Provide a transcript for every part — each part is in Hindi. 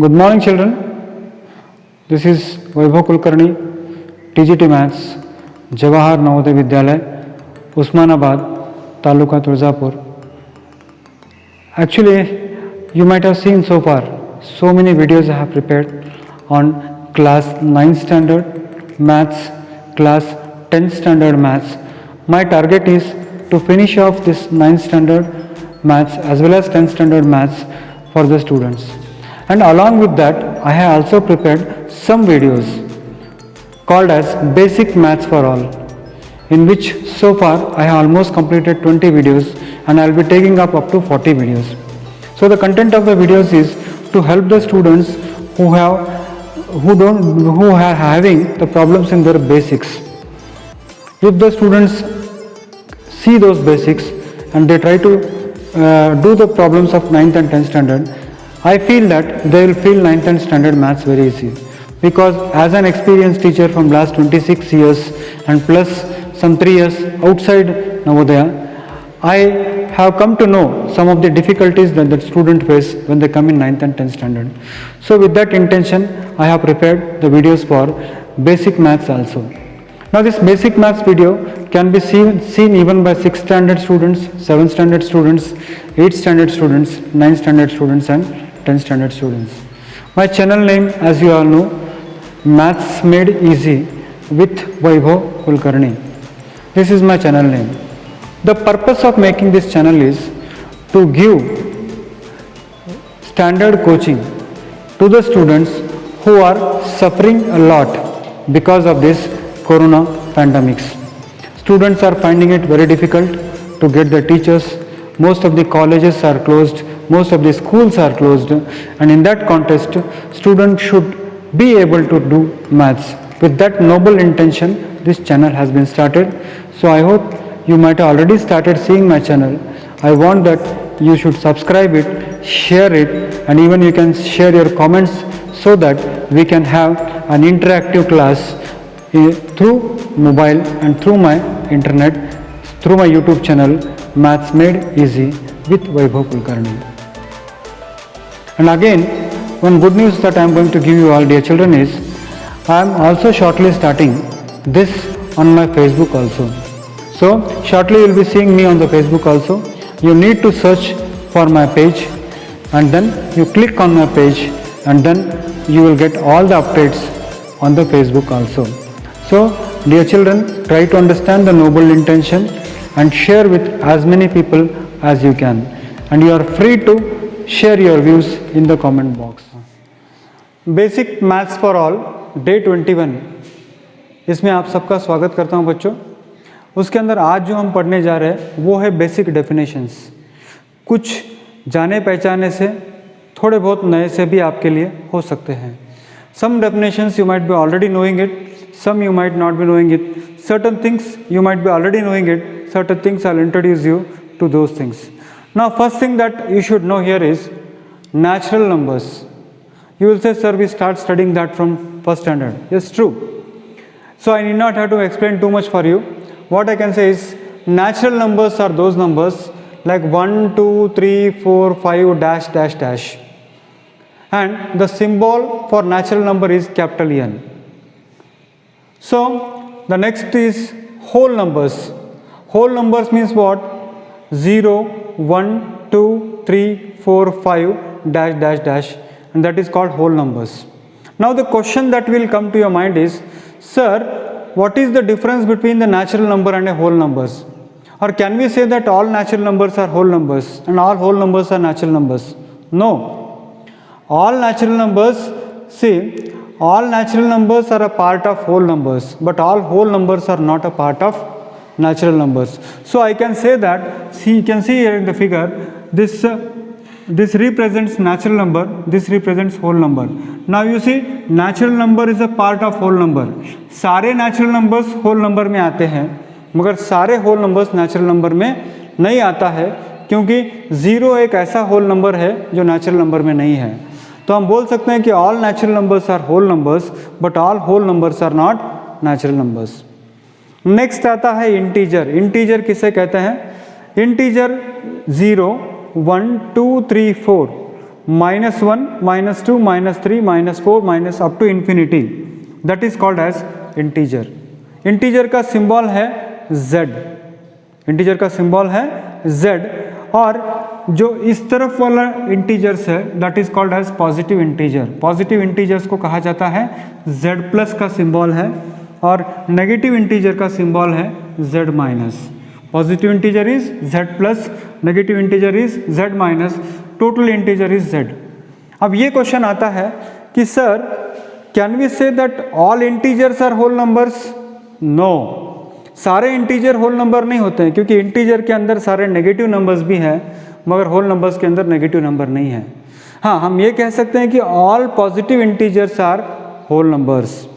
Good morning, children. This is Vaibhav Kulkarni, TGT Maths, Jawahar Navodaya Vidyalaya, Usmanabad, Taluka Turzapur. Actually, you might have seen so far so many videos I have prepared on class 9 standard maths, class 10 standard maths. My target is to finish off this 9th standard maths as well as 10th standard maths for the students. And along with that, I have also prepared some videos called as Basic Maths for All, in which so far I have almost completed 20 videos and I will be taking up to 40 videos. So the content of the videos is to help the students who are having the problems in their basics. If the students see those basics and they try to do the problems of 9th and 10th standard, I feel that they will feel 9th and standard maths very easy, because as an experienced teacher from last 26 years and plus some 3 years outside Navodaya, I have come to know some of the difficulties that the student face when they come in 9th and 10th standard. So with that intention, I have prepared the videos for basic maths also. Now this basic maths video can be seen even by 6th standard students, 7th standard students, 8th standard students, 9th standard students and 10th standard students. My channel name, as you all know, Maths Made Easy with Vaibhav Kulkarni. This is my channel name. The purpose of making this channel is to give standard coaching to the students who are suffering a lot because of this corona pandemics. Students are finding it very difficult to get the teachers. Most of the colleges are closed, most of the schools are closed, and in that context, students should be able to do maths. With that noble intention, this channel has been started. So I hope you might have already started seeing my channel. I want that you should subscribe it, share it, and even you can share your comments so that we can have an interactive class through mobile and through my internet, through my YouTube channel, Maths Made Easy with Vaibhav Kulkarni. And again, one good news that I am going to give you all, dear children, is I am also shortly starting this on my Facebook also. So shortly you will be seeing me on the Facebook also. You need to search for my page and then you click on my page and then you will get all the updates on the Facebook also. So dear children, try to understand the noble intention and share with as many people as you can. And you are free to share your views in the comment box. Basic Maths for All, Day 21. इसमें आप सबका स्वागत करता हूं बच्चों. उसके अंदर आज जो हम पढ़ने जा रहे हैं वो है बेसिक डेफिनेशंस. कुछ जाने पहचाने से, थोड़े बहुत नए से भी आपके लिए हो सकते हैं. Some definitions you might be already knowing it, some you might not be knowing it. Certain things you might be already knowing it, certain things I'll introduce you to those things. Now first thing that you should know here is natural numbers. You will say, sir, we start studying that from first standard. Yes, true. So I need not have to explain too much for you. What I can say is natural numbers are those numbers like 1, 2, 3, 4, 5 dash dash dash. And the symbol for natural number is capital N. So the next is whole numbers. Whole numbers means what? 0, 1, 2, 3, 4, 5 dash dash dash, and that is called whole numbers. Now the question that will come to your mind is, sir, what is the difference between the natural number and a whole numbers? Or can we say that all natural numbers are whole numbers and all whole numbers are natural numbers? No. All natural numbers, see, all natural numbers are a part of whole numbers, but all whole numbers are not a part of natural numbers. So I can say that, see, you can see here in the figure, this represents natural number, this represents whole number. Now you see, natural number is a part of whole number. सारे natural numbers whole number में आते हैं, मगर सारे whole numbers natural number में नहीं आता है, क्योंकि 0 एक ऐसा whole number है जो natural number में नहीं है. तो हम बोल सकते हैं कि all natural numbers are whole numbers, but all whole numbers are not natural numbers. Next आता है इंटीजर. इंटीजर किसे कहते हैं? Integer 0, 1, 2, 3, 4 -1, -2, -3, -4 minus up to infinity, that is called as integer. Integer का सिंबल है z, इंटीजर का सिंबल है z, और जो इस तरफ वाला इंटीजर्स है that is called as positive integer. Positive integers को कहा जाता है z प्लस का सिंबल है, और नेगेटिव इंटीजर का सिंबल है z minus. Positive integer is z plus, negative integer is z minus, total integer is z। अब ये क्वेश्चन आता है कि sir can we say that all integers are whole numbers? No, सारे इंटीजर होल नंबर नहीं होते हैं, क्योंकि इंटीजर के अंदर सारे नेगेटिव नंबर्स भी हैं मगर होल नंबर्स के अंदर नेगेटिव नंबर नहीं है। हाँ, हम ये कह सकते हैं कि all positive integers are whole numbers.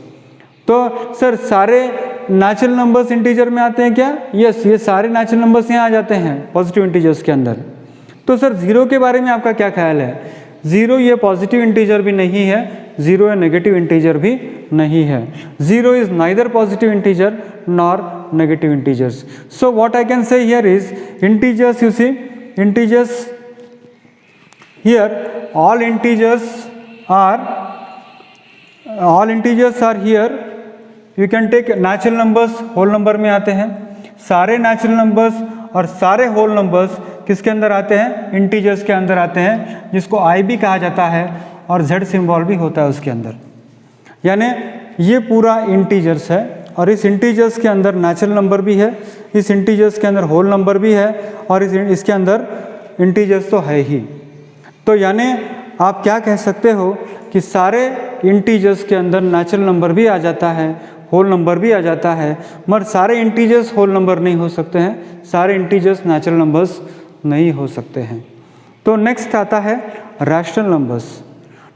तो सर सारे नेचुरल नंबर्स इंटीजर में आते हैं क्या? यस, ये सारे नेचुरल नंबर्स यहाँ आ जाते हैं पॉजिटिव इंटीजर्स के अंदर। तो सर जीरो के बारे में आपका क्या ख्याल है? जीरो ये पॉजिटिव इंटीजर भी नहीं है, जीरो या नेगेटिव इंटीजर भी नहीं है। Zero is neither positive integer nor negative integers. So what I can say here is integers, you see integers here, all integers are here. You can take natural numbers, whole number में आते हैं। सारे नेचुरल नंबर्स और सारे होल नंबर्स किसके अंदर आते हैं? इंटीजर्स के अंदर आते हैं, जिसको आई भी कहा जाता है और जेड सिंबल भी होता है उसके अंदर। यानी ये पूरा इंटीजर्स है, और इस इंटीजर्स के अंदर नेचुरल नंबर भी है, इस इंटीजर्स के अंदर होल नंबर भी है, और इसके अंदर इंटीजर्स तो है ही। तो यानी आप क्या कह सकते हो कि सारे इंटीजर्स के अंदर नेचुरल नंबर भी आ जाता है, होल नंबर भी आ जाता है, मगर सारे इंटीजर्स होल नंबर नहीं हो सकते हैं, सारे इंटीजर्स नेचुरल नंबर्स नहीं हो सकते हैं। तो नेक्स्ट आता है रैशनल नंबर्स।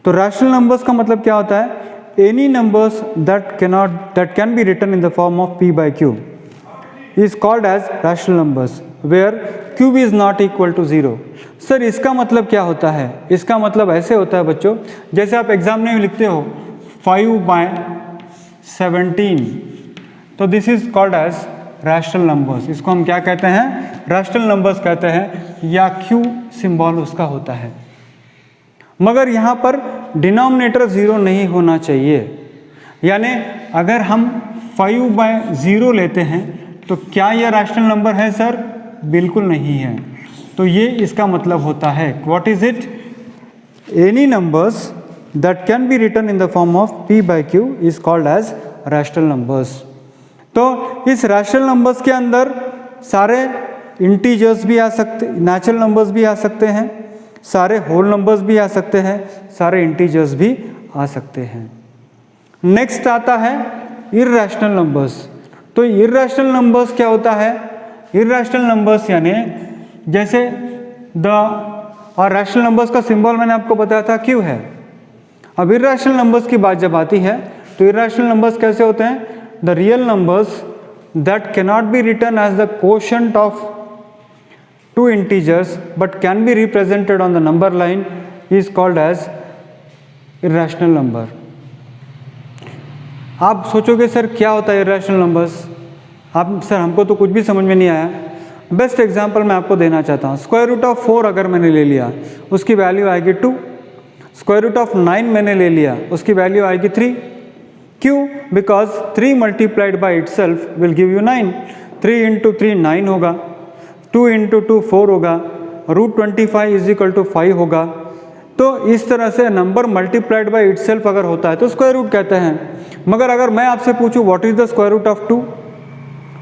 तो रैशनल नंबर्स का मतलब क्या होता है? Any numbers that can be written in the form of p by q is called as rational numbers where q is not equal to 0। Sir इसका मतलब क्या होता है? इसका मतलब ऐसे होता है बच्चों, जैसे आप एग्जाम में लिखते हो 5/17, तो this is called as rational numbers. इसको हम क्या कहते हैं? रैशनल नंबर्स कहते हैं, या q सिंबल उसका होता है। मगर यहाँ पर डिनोमिनेटर 0 नहीं होना चाहिए। यानी अगर हम 5/0 लेते हैं तो क्या यह रैशनल नंबर है सर? बिल्कुल नहीं है। तो ये इसका मतलब होता है, what is it? Any numbers that can be written in the form of p by q is called as rational numbers. तो इस रैशनल नंबर्स के अंदर सारे इंटीजर्स भी आ सकते, नेचुरल नंबर्स भी आ सकते हैं, सारे होल नंबर्स भी आ सकते हैं, सारे इंटीजर्स भी आ सकते हैं। नेक्स्ट आता है इर्रेशनल नंबर्स। तो इर्रेशनल नंबर्स क्या होता है? इर्रेशनल नंबर्स यानी जैसे और रैशनल नंबर्स का सिंबल मैंने आपको बताया था क्यू है। अब इर्रेशनल नंबर्स की बात जब आती है तो इर्रेशनल नंबर्स कैसे होते हैं? The real numbers that cannot be written as the quotient of two integers but can be represented on the number line is called as irrational number। आप सोचोगे सर क्या होता है irrational numbers? आप सर हमको तो कुछ भी समझ में नहीं आया। बेस्ट एग्जांपल मैं आपको देना चाहता हूँ। स्क्वायर रूट ऑफ 4 अगर मैंने ले लिया उसकी वैल्यू आएगी 2। स्क्वायर रूट ऑफ 9 मैंने ले लिया उसकी वैल्यू आएगी 3। क्यों? Because 3 multiplied by itself will give you 9। 3 into 3 9 होगा, 2 इंटू 2 4 होगा, √25 इज इक्वल टू 5 होगा। तो इस तरह से number multiplied by it self अगर होता है तो स्क्वायर रूट कहते हैं। मगर अगर मैं आपसे पूछूं what is the square root of 2,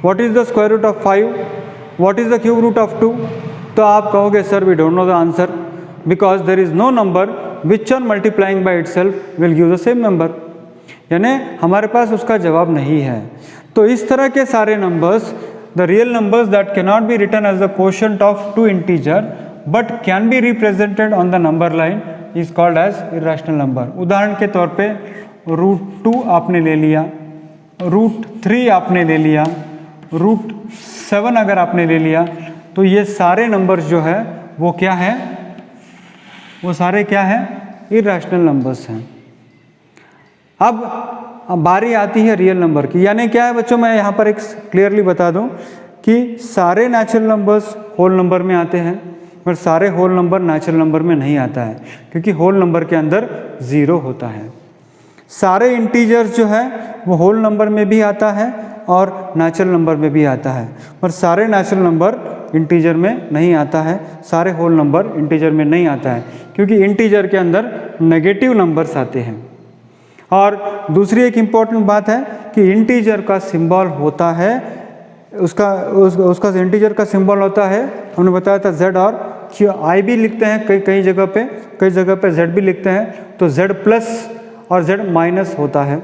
what is the square root of 5, what is the cube root of 2, तो आप कहोगे sir we don't know the answer because there is no number which on multiplying by itself will give the same number. यानी हमारे पास उसका जवाब नहीं है। तो इस तरह के सारे numbers, the real numbers that cannot be written as the quotient of two integer but can be represented on the number line is called as irrational number। उदाहरण के तौर पे √2 आपने ले लिया, √3 आपने ले लिया, √7 अगर आपने ले लिया, तो ये सारे नंबर्स जो है वो क्या है? वो सारे क्या है? इर्रेशनल नंबर्स हैं। अब बारी आती है रियल नंबर की। यानी क्या है बच्चों, मैं यहाँ पर एक क्लियरली बता दूँ कि सारे नेचुरल नंबर्स होल नंबर में आते हैं, पर सारे होल नंबर नेचुरल नंबर में नहीं आता है, क्योंकि होल नंबर के अंदर 0 होता है। सारे इंटीजर्स जो है वो होल नंबर में भी आता है और नेचुरल नंबर में भी आता है, पर सारे नेचुरल नंबर इंटीजर में नहीं आता है, सारे होल नंबर इंटीजर में नहीं आता है, क्योंकि इंटीजर के अंदर नेगेटिव नंबर्स आते हैं। और दूसरी एक इम्पॉर्टेंट बात है कि इंटीजर का सिंबल होता है, उसका इंटीजर का सिंबल होता है, हमने बताया था Z और Q। I भी लिखते हैं कई जगह पे Z भी लिखते हैं, तो Z प्लस और Z माइनस होता है।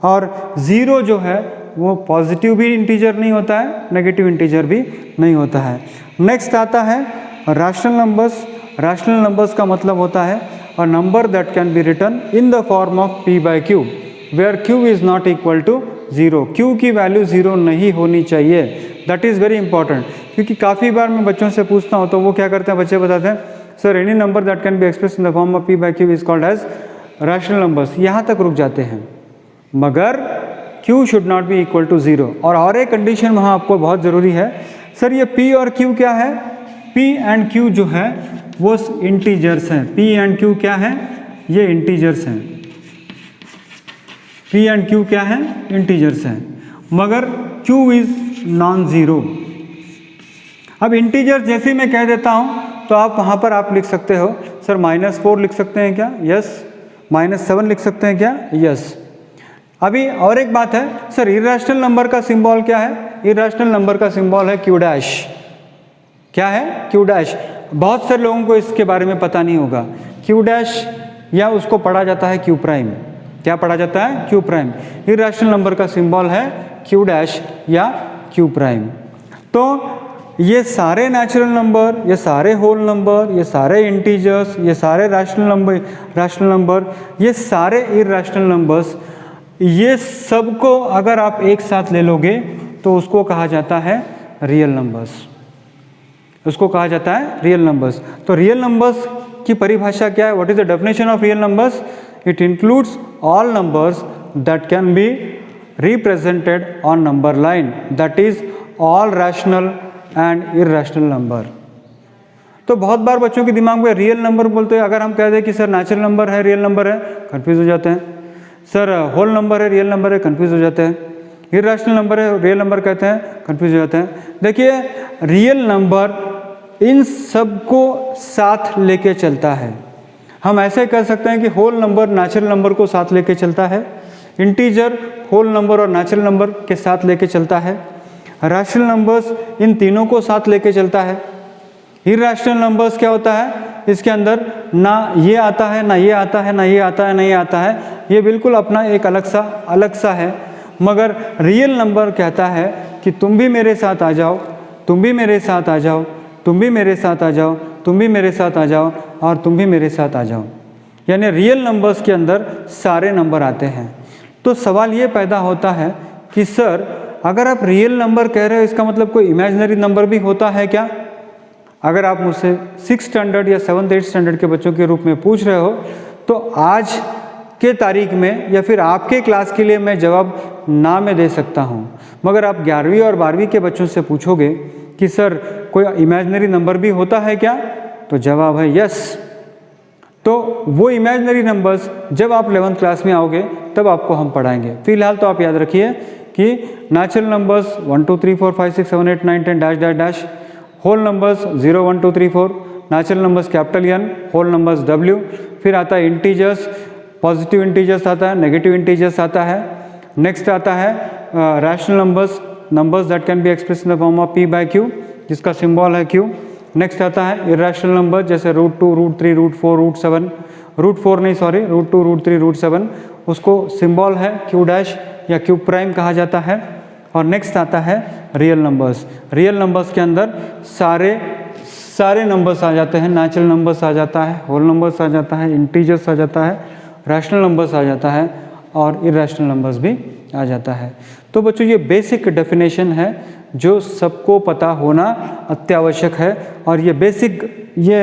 और 0 जो है वो पॉजिटिव भी इंटीजर नहीं होता है, नेगेटिव इंटीजर भी नहीं होता है। नेक्स्ट आता है रैशनल नंबर्स। रैशनल नंबर्स का मतलब होता है a number that can be written in the form of p/q where q is not equal to 0। q की वैल्यू 0 नहीं होनी चाहिए, दैट इज़ वेरी इंपॉर्टेंट। क्योंकि काफ़ी बार मैं बच्चों से पूछता हूँ तो वो क्या करते हैं, बच्चे बताते हैं sir any number that can be express in the form of p/q is called as rational numbers, यहाँ तक रुक जाते हैं, मगर q should not be equal to 0। और एक कंडीशन वहाँ आपको बहुत ज़रूरी है, सर ये p और q क्या है, p एंड q जो है वो इंटीजर्स हैं। p एंड q क्या है, ये इंटीजर्स हैं, p एंड q क्या है, इंटीजर्स हैं, मगर q इज नॉन ज़ीरो। अब इंटीजर जैसे मैं कह देता हूँ तो आप वहाँ पर आप लिख सकते हो सर -4 लिख सकते हैं क्या, यस। -7 लिख सकते हैं क्या, यस। अभी और एक बात है, सर इर्रेशनल नंबर का सिंबल क्या है, इर्रेशनल नंबर का सिंबल है Q डैश। क्या है, Q डैश। बहुत से लोगों को इसके बारे में पता नहीं होगा। Q डैश या उसको पढ़ा जाता है Q प्राइम। क्या पढ़ा जाता है, Q प्राइम। इर्रेशनल नंबर का सिंबल है Q डैश या Q प्राइम। तो ये सारे नेचुरल नंबर, ये सारे होल नंबर, ये सारे इंटीजर्स, ये सारे रैशनल नंबर, ये सारे इर्रेशनल नंबर्स, ये सबको अगर आप एक साथ ले लोगे तो उसको कहा जाता है रियल नंबर्स, उसको कहा जाता है रियल नंबर्स। तो रियल नंबर्स की परिभाषा क्या है, what is the definition of real numbers, it includes all numbers that can be represented on number line, that is all rational and irrational number. तो बहुत बार बच्चों के दिमाग में रियल नंबर बोलते हैं, अगर हम कह दें कि सर नेचुरल नंबर है, रियल नंबर है, कंफ्यूज हो जाते हैं। सर होल नंबर है, रियल नंबर है, कंफ्यूज हो जाते हैं। इर्रेशनल नंबर है, रियल नंबर कहते हैं, कंफ्यूज हो जाते हैं। देखिए रियल नंबर इन सबको साथ लेके चलता है। हम ऐसे कह सकते हैं कि होल नंबर नेचुरल नंबर को साथ लेके चलता है, इंटीजर होल नंबर और नेचुरल नंबर के साथ लेके चलता है, रैशनल नंबर्स इन तीनों को साथ लेके चलता है। इर्रेशनल नंबर्स क्या होता है, इसके अंदर ना ये आता है, ना ये आता है, ना ये आता है, ना ये आता है, ये बिल्कुल अपना एक अलग सा है। मगर रियल नंबर कहता है कि तुम भी मेरे साथ आ जाओ, तुम भी मेरे साथ आ जाओ, तुम भी मेरे साथ आ जाओ, तुम भी मेरे साथ आ जाओ और तुम भी मेरे साथ आ जाओ। यानी रियल नंबर्स के अंदर सारे नंबर आते हैं। तो सवाल ये पैदा होता है कि सर अगर आप रियल नंबर कह रहे हो, इसका मतलब कोई इमेजिनरी नंबर भी होता है क्या? अगर आप मुझसे 6th स्टैंडर्ड या 7th 8th स्टैंडर्ड के बच्चों के रूप में पूछ रहे हो तो आज के तारीख में या फिर आपके क्लास के लिए मैं जवाब ना में दे सकता हूँ। मगर आप 11वीं और 12वीं के बच्चों से पूछोगे कि सर कोई इमेजिनरी नंबर भी होता है क्या, तो जवाब है यस। तो वो इमेजिनरी नंबर्स जब आप 11th क्लास में आओगे तब आपको हम पढ़ाएंगे। फिलहाल तो आप याद रखिए कि natural numbers 1 2 3 4 5 6 7 8 9 10 dash dash dash, whole numbers 0 1 2 3 4, natural numbers capital N, whole numbers W, फिर आता है इंटीजर्स, पॉजिटिव इंटीजर्स आता है, नेगेटिव इंटीजर्स आता है। नेक्स्ट आता है rational numbers, numbers that can be express in the form of p/q जिसका सिंबल है q। नेक्स्ट आता है इर्रेशनल नंबर जैसे √2 √3 √4 √7, √4 नहीं सॉरी √2 √3 √7, उसको सिंबल है q डैश या q प्राइम कहा जाता है। और नेक्स्ट आता है रियल नंबर्स। रियल नंबर्स के अंदर सारे नंबर्स आ जाते हैं, नेचुरल नंबर्स आ जाता है, होल नंबर्स आ जाता है, इंटीजर्स आ जाता है, रैशनल नंबर्स आ जाता है और इर्रेशनल नंबर्स भी आ जाता है। तो बच्चों ये बेसिक डेफिनेशन है जो सबको पता होना अत्यावश्यक है। और ये बेसिक ये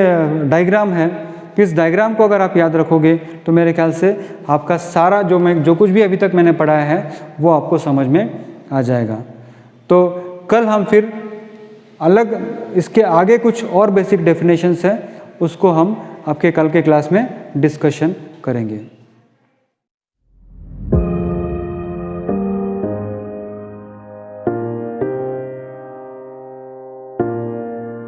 डायग्राम है, इस डायग्राम को अगर आप याद रखोगे तो मेरे ख्याल से आपका सारा जो कुछ भी अभी तक मैंने पढ़ाया है वो आपको समझ में आ जाएगा। तो कल हम फिर अलग इसके आगे कुछ और बेसिक डेफिनेशंस हैं, उसको हम आपके कल के क्लास में डिस्कशन करेंगे।